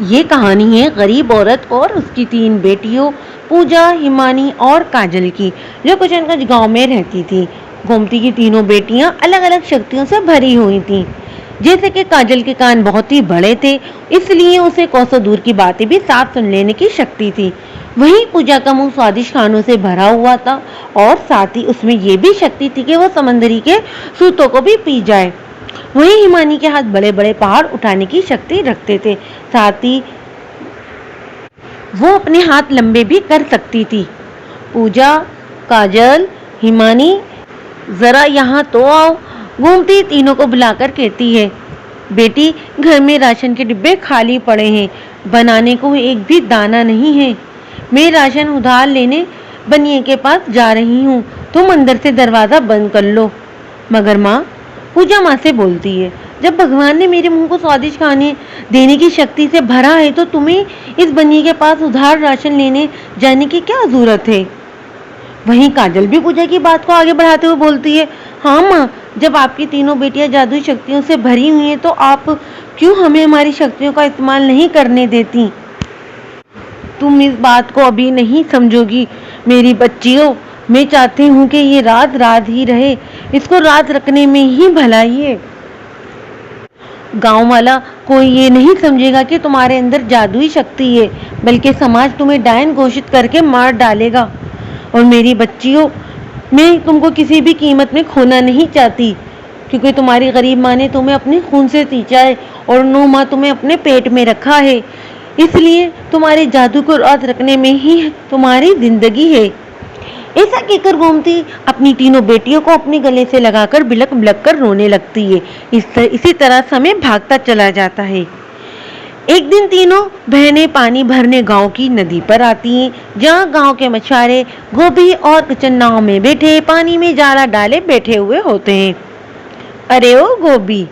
ये कहानी है गरीब औरत और उसकी 3 बेटियों पूजा, हिमानी और काजल की, जो कुचनगंज गांव में रहती थी। गोमती की तीनों बेटियां अलग अलग शक्तियों से भरी हुई थीं। जैसे कि काजल के कान बहुत ही बड़े थे, इसलिए उसे कोसों दूर की बातें भी साफ सुन लेने की शक्ति थी। वहीं पूजा का मुंह स्वादिष्ट खानों से भरा हुआ था और साथ ही उसमें यह भी शक्ति थी कि वो समंदरी के सूतों को भी पी जाए। वहीं हिमानी के हाथ बड़े बड़े पहाड़ उठाने की शक्ति रखते थे, साथ ही वो अपने हाथ लंबे भी कर सकती थी। पूजा, काजल, हिमानी, जरा यहाँ तो आओ। घूमती तीनों को बुलाकर कहती है, बेटी घर में राशन के डिब्बे खाली पड़े हैं, बनाने को एक भी दाना नहीं है। मैं राशन उधार लेने बनिए के पास जा रही हूँ, तुम अंदर से दरवाजा बंद कर लो। मगर माँ, पूजा माँ से बोलती है, जब भगवान ने मेरे मुंह को स्वादिष्ट खाने देने की शक्ति से भरा है तो तुम्हें इस बनिए के पास उधार राशन लेने जाने की क्या जरूरत है। वहीं काजल भी पूजा की बात को आगे बढ़ाते हुए बोलती है, हाँ माँ, जब आपकी तीनों बेटियां जादुई शक्तियों से भरी हुई हैं तो आप क्यों हमें हमारी शक्तियों का इस्तेमाल नहीं करने देती। तुम इस बात को अभी नहीं समझोगी मेरी बच्चियों। मैं चाहती हूँ कि ये राज राज ही रहे, इसको राज रखने में ही भलाई है। गांव वाला कोई ये नहीं समझेगा कि तुम्हारे अंदर जादुई शक्ति है, बल्कि समाज तुम्हें डायन घोषित करके मार डालेगा। और मेरी बच्चियों, मैं तुमको किसी भी कीमत में खोना नहीं चाहती, क्योंकि तुम्हारी गरीब माँ ने तुम्हें अपने खून से सींचा है और 9 माह तुम्हें अपने पेट में रखा है, इसलिए तुम्हारे जादू को राज रखने में ही तुम्हारी जिंदगी है। ऐसा कहकर गोमती अपनी तीनों बेटियों को अपने गले से लगाकर बिलक बिलक कर रोने लगती है। इसी तरह समय भागता चला जाता है। एक दिन तीनों बहनें पानी भरने गांव की नदी पर आती हैं, जहां गांव के मछुआरे गोभी और किचन नाव में बैठे पानी में जाला डाले बैठे हुए होते हैं। अरे ओ गोभी,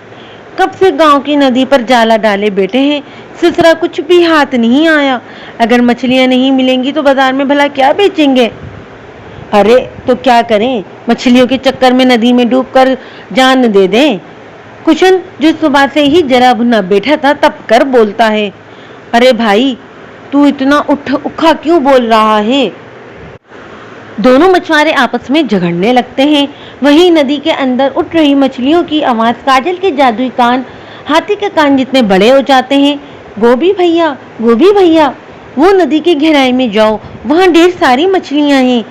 कब से गांव की नदी पर जाला डाले बैठे हैं, ससुरा कुछ भी हाथ नहीं आया। अगर मछलियां नहीं मिलेंगी तो बाजार में भला क्या बेचेंगे। अरे तो क्या करें, मछलियों के चक्कर में नदी में डूबकर जान दे दें। कुशन जो सुबह से ही जरा भुना बैठा था तब कर बोलता है, अरे भाई, तू इतना उखा क्यों बोल रहा है। दोनों मछुआरे आपस में झगड़ने लगते हैं। वहीं नदी के अंदर उठ रही मछलियों की आवाज काजल के जादुई कान हाथी के कान जितने बड़े हो जाते हैं। गोभी भैया, गोभी भैया, वो नदी की गहराई में जाओ, वहाँ ढेर सारी मछलियां हैं।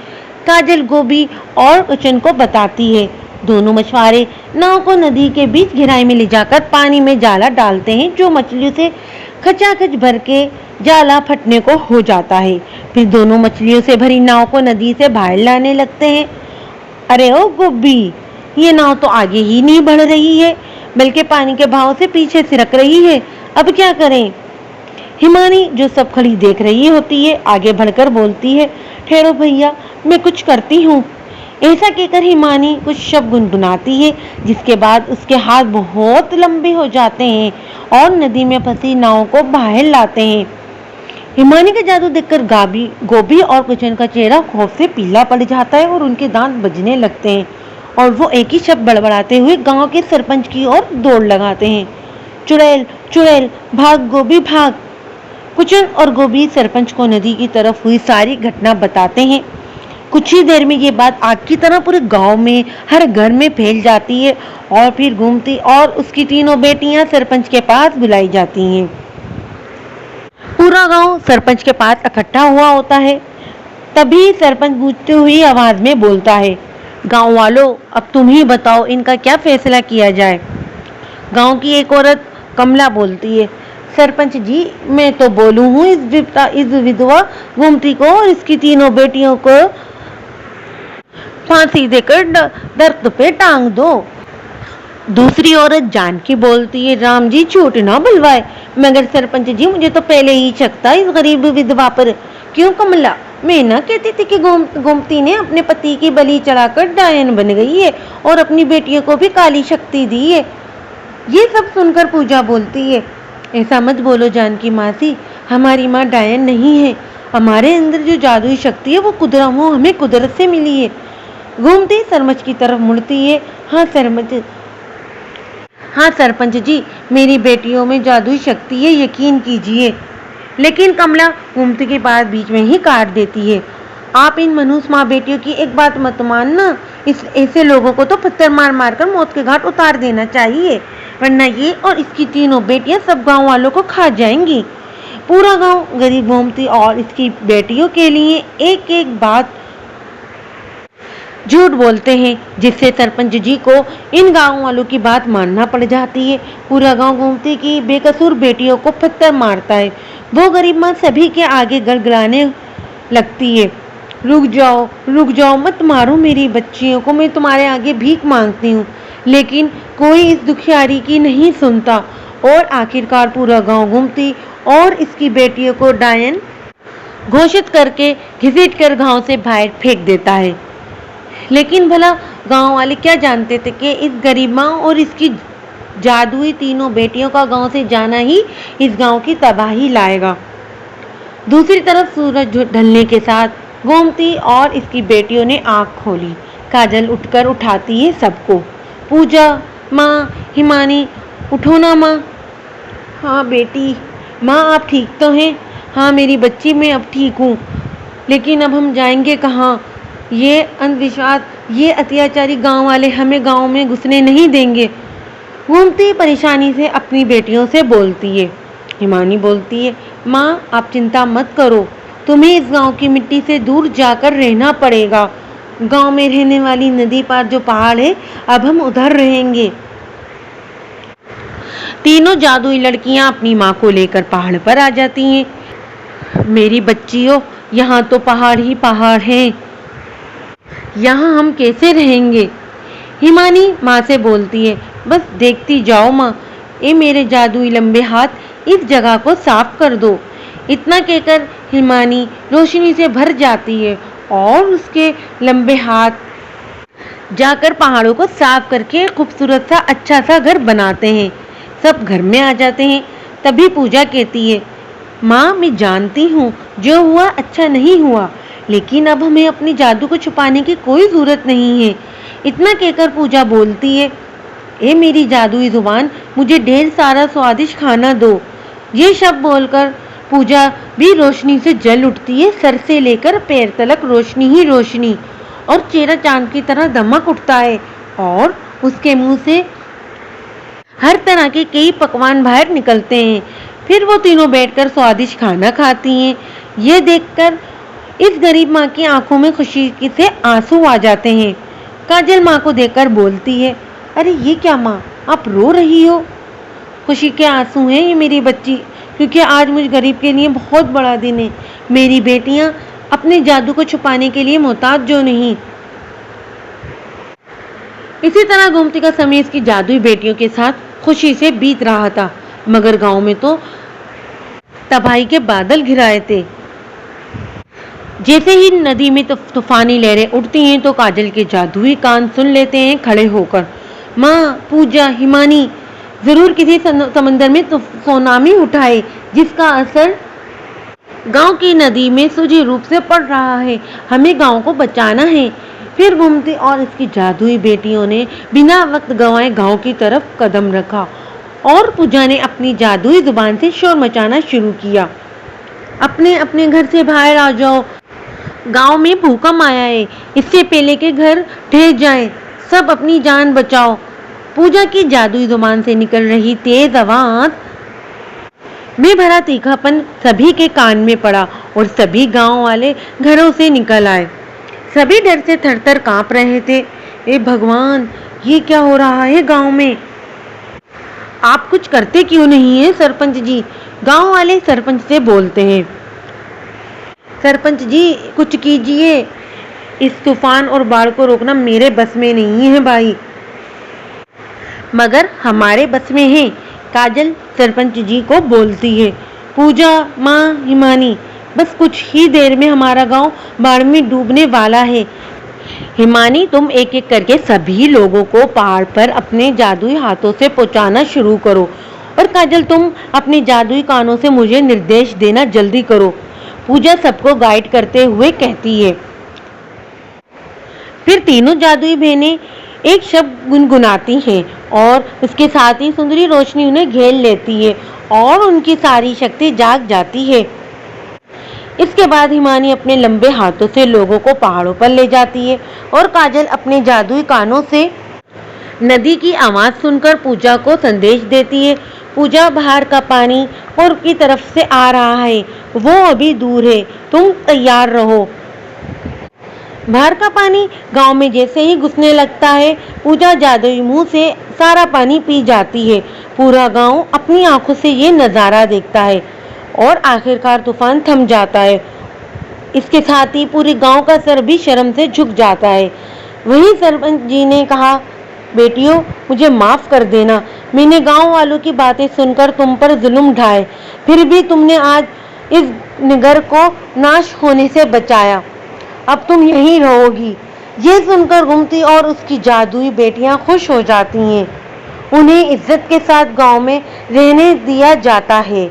काजल गोभी और कुचन को बताती है। दोनों मछुआरे नाव को नदी के बीच गहराई में ले जाकर पानी में जाला डालते हैं, जो मछलियों से खचाखच भर के जाला फटने को हो जाता है। फिर दोनों मछलियों से भरी नाव को नदी से बाहर लाने लगते हैं। अरे ओ गोभी, ये नाव तो आगे ही नहीं बढ़ रही है, बल्कि पानी के बहाव से पीछे सिरक रही है, अब क्या करें। हिमानी जो सब खड़ी देख रही होती है आगे बढ़कर बोलती है, ठहरो भैया, मैं कुछ करती हूँ। ऐसा कहकर हिमानी कुछ शब्द गुनगुनाती है, जिसके बाद उसके हाथ बहुत लंबे हो जाते हैं और नदी में फंसी नाव को बाहर लाते हैं। हिमानी का जादू देखकर गोभी और कुचन का चेहरा खौफ से पीला पड़ जाता है और उनके दांत बजने लगते हैं और वो एक ही शब्द बड़बड़ाते हुए गांव के सरपंच की ओर दौड़ लगाते हैं, चुड़ैल चुड़ैल, भाग गोभी भाग। कुचन और गोभी सरपंच को नदी की तरफ हुई सारी घटना बताते हैं। कुछ ही देर में ये बात आग की तरह पूरे गांव में हर घर में फैल जाती है और फिर घूमती और उसकी तीनों बेटियां सरपंच के पास बुलाई जाती हैं। पूरा गांव सरपंच के पास इकट्ठा हुआ होता है। तभी सरपंच गूंजती हुई आवाज में बोलता है, गांव वालों, अब तुम ही बताओ इनका क्या फैसला किया जाए। गांव की एक औरत कमला बोलती है, सरपंच जी, मैं तो बोलूं हूँ इस विधवा गोमती को और इसकी तीनों बेटियों को फांसी देकर दर्द पे टांग दो। दूसरी औरत जानकी बोलती है, राम जी झूठ ना बुलवाए, मगर सरपंच जी मुझे तो पहले ही शक था इस गरीब विधवा पर। क्यों कमला, मैं ना कहती थी कि गोमती ने अपने पति की बलि चढ़ाकर डायन बन गई है और अपनी बेटियों को भी काली शक्ति दी है। ये सब सुनकर पूजा बोलती है, ऐसा मत बोलो जानकी मासी, हमारी माँ डायन नहीं है, हमारे अंदर जो जादुई शक्ति है वो हमें कुदरत से मिली है। घूमती सरपंच की तरफ मुड़ती है, हाँ सरपंच, हाँ सरपंच जी, मेरी बेटियों में जादुई शक्ति है, यकीन कीजिए। लेकिन कमला गोमती की बात बीच में ही काट देती है। आप इन मनुष्य माँ बेटियों की एक बात मत मानना। इस ऐसे लोगों को तो पत्थर मार मार कर मौत के घाट उतार देना चाहिए, वरना ये और इसकी तीनों बेटियां सब गांव वालों को खा जाएंगी। पूरा गांव गरीब गोमती और इसकी बेटियों के लिए एक एक बात झूठ बोलते हैं, जिससे सरपंच जी को इन गांव वालों की बात मानना पड़ जाती है। पूरा गांव गोमती की बेकसूर बेटियों को पत्थर मारता है। वो गरीब माँ सभी के आगे गड़गड़ाने लगती है, रुक जाओ, मत मारो मेरी बच्चियों को, मैं तुम्हारे आगे भीख मांगती हूँ। लेकिन कोई इस दुखियारी की नहीं सुनता और आखिरकार पूरा गांव गोमती और इसकी बेटियों को डायन घोषित करके घसीट कर गांव से बाहर फेंक देता है। लेकिन भला गांव वाले क्या जानते थे कि इस गरीब माँ और इसकी जादुई तीनों बेटियों का गांव से जाना ही इस गांव की तबाही लाएगा। दूसरी तरफ सूरज ढलने के साथ गोमती और इसकी बेटियों ने आंख खोली। काजल उठकर उठाती है सबको। पूजा, माँ, हिमानी, उठो ना माँ। हाँ बेटी, माँ आप ठीक तो हैं? हाँ मेरी बच्ची, मैं अब ठीक हूँ, लेकिन अब हम जाएंगे कहाँ? ये अंधविश्वास, ये अत्याचारी गांव वाले हमें गांव में घुसने नहीं देंगे। गोमती परेशानी से अपनी बेटियों से बोलती है। हिमानी बोलती है, माँ आप चिंता मत करो, तुम्हें इस गांव की मिट्टी से दूर जाकर रहना पड़ेगा। गांव में रहने वाली नदी पार जो पहाड़ है, अब हम उधर रहेंगे। तीनों जादुई लड़कियां अपनी माँ को लेकर पहाड़ पर आ जाती हैं। मेरी बच्चियों, यहाँ तो पहाड़ ही पहाड़ हैं, यहाँ हम कैसे रहेंगे? हिमानी माँ से बोलती है, बस देखती जाओ माँ, ये मेरे जादुई लंबे हाथ इस जगह को साफ कर दो। इतना कहकर हिमानी रोशनी से भर जाती है और उसके लंबे हाथ जाकर पहाड़ों को साफ करके खूबसूरत सा अच्छा सा घर बनाते हैं। सब घर में आ जाते हैं। तभी पूजा कहती है, माँ मैं जानती हूँ जो हुआ अच्छा नहीं हुआ, लेकिन अब हमें अपने जादू को छुपाने की कोई जरूरत नहीं है। इतना कहकर पूजा बोलती है, ए मेरी जादुई जुबान, मुझे ढेर सारा स्वादिष्ट खाना दो। ये शब्द बोलकर पूजा भी रोशनी से जल उठती है। सर से लेकर पैर तलक रोशनी ही रोशनी और चेहरा चांद की तरह दमक उठता है और उसके मुंह से हर तरह के कई पकवान बाहर निकलते हैं। फिर वो तीनों बैठकर स्वादिष्ट खाना खाती हैं। ये देखकर इस गरीब माँ की आंखों में खुशी से आंसू आ जाते हैं। काजल माँ को देखकर बोलती है, अरे ये क्या माँ, आप रो रही हो? खुशी के आंसू हैं ये मेरी बच्ची, क्योंकि आज मुझ गरीब के लिए बहुत बड़ा दिन है। मेरी बेटियां अपने जादू को छुपाने के लिए मोहताज जो नहीं। इसी तरह गोमती का समय इसकी जादुई बेटियों के साथ खुशी से बीत रहा था, मगर गांव में तो तबाही के बादल घिराए थे। जैसे ही नदी में तूफानी लहरें उठती हैं तो काजल के जादुई कान सुन लेते हैं खड़े होकर। माँ, पूजा, हिमानी, जरूर किसी समंदर में सुनामी उठाए जिसका असर गांव की नदी में सूझे रूप से पड़ रहा है। हमें गांव को बचाना है। फिर गोमती और इसकी जादुई बेटियों ने बिना वक्त गंवाए गांव की तरफ कदम रखा और पूजा ने अपनी जादुई जुबान से शोर मचाना शुरू किया, अपने अपने घर से बाहर आ जाओ, गांव में भूकंप आया है, इससे पहले के घर ढह जाएं, सब अपनी जान बचाओ। पूजा की जादुई जुबान से निकल रही तेज आवाज में भरा तीखापन सभी के कान में पड़ा और सभी गांव वाले घरों से निकल आए। सभी डर से थरथर कांप रहे थे। ए भगवान, ये क्या हो रहा है गांव में? आप कुछ करते क्यों नहीं है सरपंच जी? गांव वाले सरपंच से बोलते हैं। सरपंच जी कुछ कीजिए, इस तूफान और बाढ़ को रोकना मेरे बस में नहीं है भाई। मगर हमारे बस में है, काजल सरपंच जी को बोलती है। पूजा, माँ, हिमानी, बस कुछ ही देर में हमारा गांव बाढ़ में डूबने वाला है। हिमानी, तुम एक एक करके सभी लोगों को पहाड़ पर अपने जादुई हाथों से पहुंचाना शुरू करो, और काजल तुम अपने जादुई कानों से मुझे निर्देश देना जल्दी करो। पूजा सबको गाइड करते हुए कहती है। फिर तीनों जादुई बहनें एक शब्द गुनगुनाती हैं और उसके साथ ही सुंदरी रोशनी उन्हें घेर लेती है और उनकी सारी शक्ति जाग जाती है। इसके बाद हिमानी अपने लंबे हाथों से लोगों को पहाड़ों पर ले जाती है और काजल अपने जादुई कानों से नदी की आवाज सुनकर पूजा को संदेश देती है। पूजा, बाहर का पानी और की तरफ से आ रहा है, वो अभी दूर है, तुम तैयार रहो। बाहर का पानी गांव में जैसे ही घुसने लगता है, पूजा जादुई मुंह से सारा पानी पी जाती है। पूरा गांव अपनी आंखों से ये नज़ारा देखता है और आखिरकार तूफान थम जाता है। इसके साथ ही पूरे गांव का सर भी शर्म से झुक जाता है। वहीं सरपंच जी ने कहा, बेटियों, मुझे माफ कर देना, मैंने गांव वालों की बातें सुनकर तुम पर जुल्म ढाए, फिर भी तुमने आज इस नगर को नाश होने से बचाया। अब तुम यहीं रहोगी। ये सुनकर गुमती और उसकी जादुई बेटियां खुश हो जाती हैं। उन्हें इज्जत के साथ गांव में रहने दिया जाता है।